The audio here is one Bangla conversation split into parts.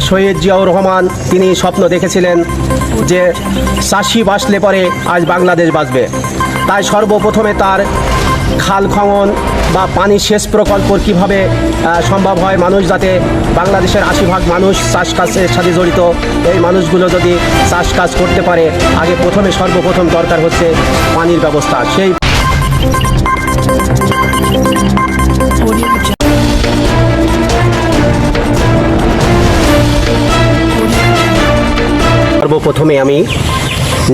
শহীদ জিয়াউর রহমান তিনি স্বপ্ন দেখেছিলেন যে চাষি বাঁচলে পরে আজ বাংলাদেশ বাঁচবে। তাই সর্বপ্রথমে তার খাল খনন বা পানি সেচ প্রকল্প কীভাবে সম্ভব হয়, মানুষ যাতে বাংলাদেশের ৮০% মানুষ চাষ কাজের সাথে জড়িত, এই মানুষগুলো যদি চাষ কাজ করতে পারে, আগে সর্বপ্রথম দরকার হচ্ছে পানির ব্যবস্থা। সেই সর্বপ্রথমে আমি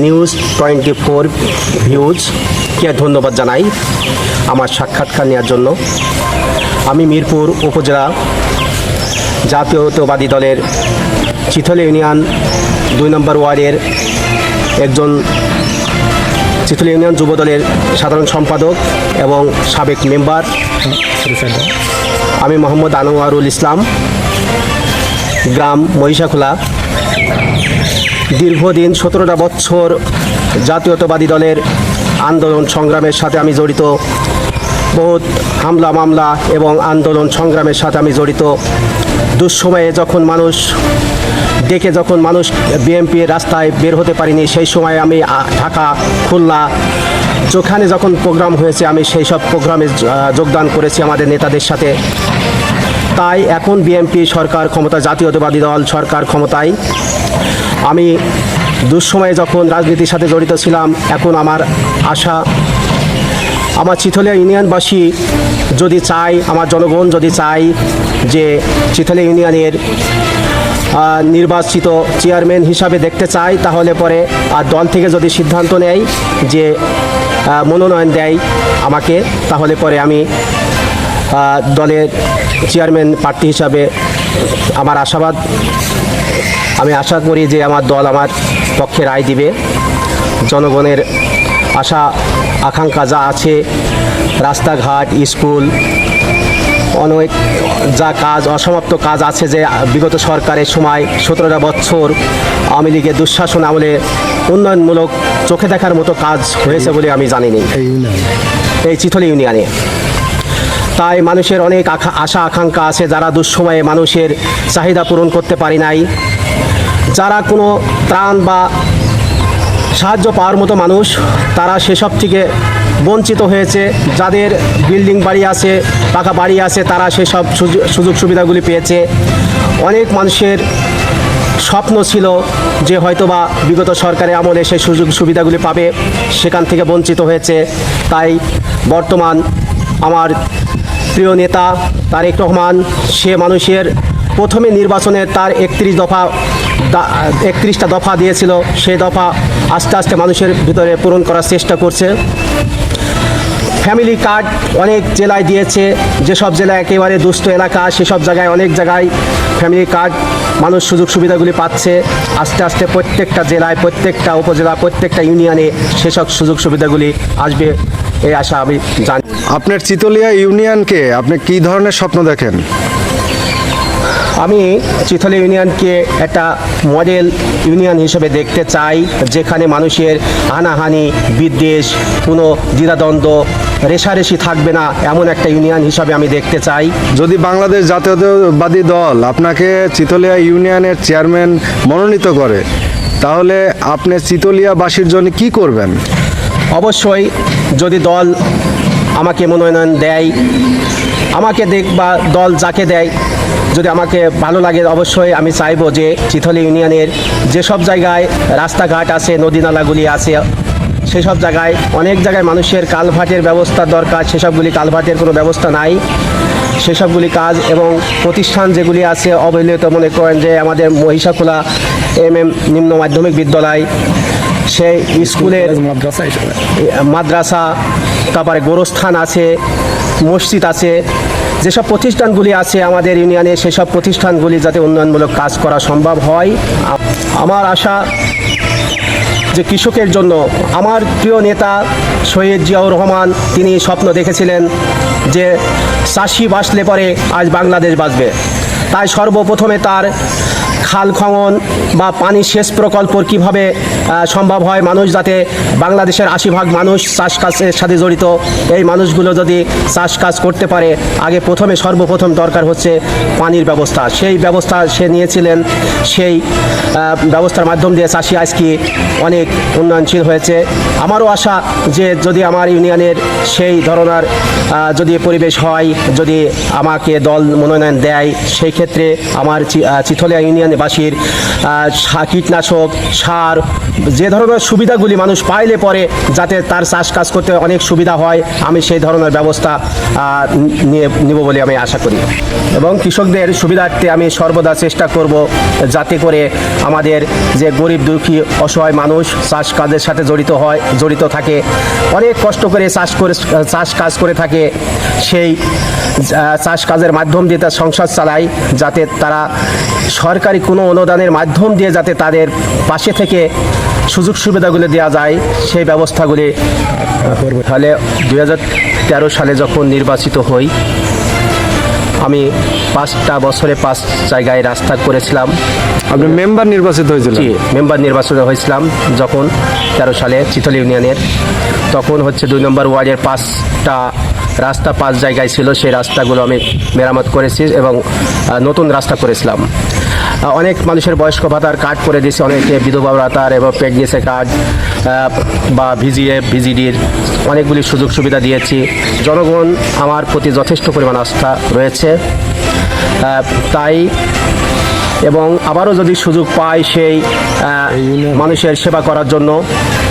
নিউজ 24 ভিউজকে ধন্যবাদ জানাই আমার সাক্ষাৎকার নেওয়ার জন্য। আমি মিরপুর উপজেলা জাতীয়তাবাদী দলের চিথলে ইউনিয়ন 2 নম্বর ওয়ার্ডের একজন চিথলে ইউনিয়ন যুব দলের সাধারণ সম্পাদক এবং সাবেক মেম্বার। আমি মোহাম্মদ আনোয়ারুল ইসলাম, গ্রাম মহিষাখোলা। দীর্ঘদিন 17টা বছর জাতীয়তাবাদী দলের আন্দোলন সংগ্রামের সাথে আমি জড়িত। বহুত হামলা মামলা এবং আন্দোলন সংগ্রামের সাথে আমি জড়িত। দুঃসময়ে যখন মানুষ বিএনপির রাস্তায় বের হতে পারিনি, সেই সময় আমি ঢাকা, খুলনা যেখানে যখন প্রোগ্রাম হয়েছে আমি সেই সব প্রোগ্রামে যোগদান করেছি আমাদের নেতাদের সাথে। তাই এখন বিএনপি সরকার ক্ষমতা, জাতীয়তাবাদী দল সরকার ক্ষমতায়। আমি দুঃসময়ে যখন রাজনীতির সাথে জড়িত ছিলাম, এখন আমার আশা, আমার চিথলিয়া ইউনিয়নবাসী যদি চায়, আমার জনগণ যদি চায় যে চিথলিয়া ইউনিয়নের নির্বাচিত চেয়ারম্যান হিসাবে দেখতে চায়, তাহলে পরে আর দল থেকে যদি সিদ্ধান্ত নেয় যে মনোনয়ন দেয় আমাকে, তাহলে পরে আমি দলের চেয়ারম্যান প্রার্থী হিসাবে আমার আশাবাদ, আমি আশা করি যে আমার দল আমার পক্ষে রায় দিবে। জনগণের আশা আকাঙ্ক্ষা যা আছে, রাস্তাঘাট, স্কুল, অনেক যা কাজ, অসমাপ্ত কাজ আছে, যে বিগত সরকারের সময় 17টা বছর আওয়ামী লীগের দুঃশাসন আমলে উন্নয়নমূলক চোখে দেখার মতো কাজ হয়েছে বলে আমি জানি না এই চিথলি ইউনিয়নে। তাই মানুষের অনেক আশা আকাঙ্ক্ষা আছে, যারা দুঃসময়ে মানুষের চাহিদা পূরণ করতে পারি নাই, যারা কোনো ত্রাণ বা সাহায্য পাওয়ার মতো মানুষ, তারা সেসব থেকে বঞ্চিত হয়েছে। যাদের বিল্ডিং বাড়ি আছে, পাকা বাড়ি আছে, তারা সেসব সুযোগ সুবিধাগুলি পেয়েছে। অনেক মানুষের স্বপ্ন ছিল যে হয়তোবা বিগত সরকারের আমলে সেই সুযোগ সুবিধাগুলি পাবে, সেখান থেকে বঞ্চিত হয়েছে। তাই বর্তমান আমার প্রিয় নেতা তারেক রহমান, সে মানুষের প্রথমে নির্বাচনে তার 31টা দফা দিয়েছিল, সেই দফা আস্তে আস্তে মানুষের ভিতরে পূরণ করার চেষ্টা করছে। ফ্যামিলি কার্ড অনেক জেলায় দিয়েছে, যেসব জেলায় একেবারে দুস্থ এলাকা, সেসব জায়গায় অনেক জায়গায় ফ্যামিলি কার্ড মানুষ সুযোগ সুবিধাগুলি পাচ্ছে। আস্তে আস্তে প্রত্যেকটা জেলায়, প্রত্যেকটা উপজেলা, প্রত্যেকটা ইউনিয়নে সেসব সুযোগ সুবিধাগুলি আসবে, এই আশা আমি জানি। আপনার চিতলিয়া ইউনিয়নকে আপনি কী ধরনের স্বপ্ন দেখেন? আমি চিথলি ইউনিয়নকে একটা মডেল ইউনিয়ন হিসেবে দেখতে চাই, যেখানে মানুষের হানাহানি, বিদ্বেষ, কোনো দ্বিধাদ্বন্দ্ব, রেষারেষি থাকবে না, এমন একটা ইউনিয়ন হিসাবে আমি দেখতে চাই। যদি বাংলাদেশ জাতীয়তাবাদী দল আপনাকে চিতলিয়া ইউনিয়নের চেয়ারম্যান মনোনীত করে, তাহলে আপনি চিতলিয়াবাসীর জন্য কি করবেন? অবশ্যই যদি দল আমাকে মনোনয়ন দেয়, আমাকে বা দল যাকে দেয়, যদি আমাকে ভালো লাগে, অবশ্যই আমি চাইবো যে চিথলি ইউনিয়নের যেসব জায়গায় রাস্তাঘাট আছে, নদী নালাগুলি আছে, সেসব জায়গায় অনেক জায়গায় মানুষের কালভার্টের ব্যবস্থা দরকার, সেসবগুলি কালভার্টের কোনো ব্যবস্থা নাই, সেসবগুলি কাজ এবং প্রতিষ্ঠান যেগুলি আছে অবহেলিত, মনে করেন যে আমাদের মহিষাখোলা MM নিম্ন মাধ্যমিক বিদ্যালয়, সেই স্কুলের মাদ্রাসা, তারপরে গোরস্থান আছে, মসজিদ আছে, যেসব প্রতিষ্ঠানগুলি আছে আমাদের ইউনিয়নে, সেসব প্রতিষ্ঠানগুলি যাতে উন্নয়নমূলক কাজ করা সম্ভব হয়। আমার আশা যে কৃষকের জন্য, আমার প্রিয় নেতা শহীদ জিয়াউর রহমান তিনি স্বপ্ন দেখেছিলেন যে চাষি বাঁচলে পরে আজ বাংলাদেশ বাঁচবে। তাই সর্বপ্রথমে তার খাল খনন বা পানি সেচ প্রকল্প কিভাবে সম্ভব হয়, মানুষ যাতে বাংলাদেশের 80% মানুষ চাষ কাজের সাথে জড়িত, এই মানুষগুলো যদি চাষ কাজ করতে পারে, আগে সর্বপ্রথম দরকার হচ্ছে পানির ব্যবস্থা। সেই ব্যবস্থা সে নিয়েছিলেন, সেই ব্যবস্থার মাধ্যম দিয়ে চাষি আজকে অনেক উন্নয়নশীল হয়েছে। আমারও আশা যে যদি আমার ইউনিয়নের সেই ধরনের যদি পরিবেশ হয়, যদি আমাকে দল মনোনয়ন দেয়, সেই ক্ষেত্রে আমার চিথলিয়া ইউনিয়নবাসীর কীটনাশক সার যে ধরনের সুবিধাগুলি মানুষ পাইলে পরে যাতে তার চাষ কাজ করতে অনেক সুবিধা হয়, আমি সেই ধরনের ব্যবস্থা নিব বলে আমি আশা করি। এবং কৃষকদের সুবিধার্থে আমি সর্বদা চেষ্টা করব যাতে করে আমাদের যে গরিব দুঃখী অসহায় মানুষ চাষ কাজের সাথে জড়িত থাকে, অনেক কষ্ট করে চাষ কাজ করে থাকে, সেই চাষ কাজের মাধ্যম দিয়ে তার সংসার চালায়, যাতে তারা সরকারি কোনো অনুদানের মাধ্যম দিয়ে যাতে তাদের পাশে থেকে সুযোগ সুবিধাগুলি দেওয়া যায়, সেই ব্যবস্থাগুলি করব। তাহলে 2013 সালে যখন নির্বাচিত হই, আমি 5টা বছরে 5 জায়গায় রাস্তা করেছিলাম। আপনি মেম্বার নির্বাচিত হয়েছিলেন? জি, মেম্বার নির্বাচিত হয়েছিলাম যখন 13 সালে চিথলি ইউনিয়নের। তখন হচ্ছে 2 নম্বর ওয়ার্ডের 5টা রাস্তা 5 জায়গায় ছিল, সেই রাস্তাগুলো আমি মেরামত করেছি এবং নতুন রাস্তা করেছিলাম। অনেক মানুষের বয়স্ক ভাতার কার্ড করে দিয়েছি, অনেকে বিধবা ভাতার এবং প্রেগনেন্সি কার্ড বা ভিজিডির অনেকগুলি সুযোগ সুবিধা দিয়েছি। জনগণ আমার প্রতি যথেষ্ট পরিমাণ আস্থা রয়েছে, তাই এবং আবারও যদি সুযোগ পাই সেই মানুষের সেবা করার জন্য,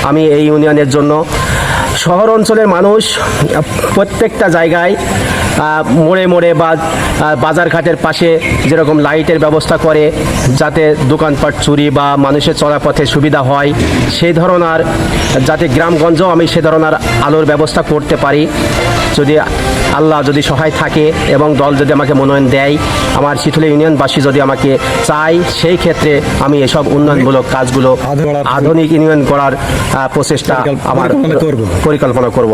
আমি এই ইউনিয়নের জন্য শহর অঞ্চলের মানুষ প্রত্যেকটা জায়গায় মোড়ে মোড়ে বা বাজারঘাটের পাশে যেরকম লাইটের ব্যবস্থা করে যাতে দোকানপাট চুরি বা মানুষের চলাপথে সুবিধা হয়, সেই ধরনের যাতে গ্রামগঞ্জেও আমি সে ধরনের আলোর ব্যবস্থা করতে পারি, যদি আল্লাহ যদি সহায় থাকে এবং দল যদি আমাকে মনোনয়ন দেয়, আমার চিথলি ইউনিয়নবাসী যদি আমাকে চায়, সেই ক্ষেত্রে আমি এসব উন্নয়নমূলক কাজগুলো আধুনিক ইউনিয়ন করার প্রচেষ্টা আমার পরিকল্পনা করব।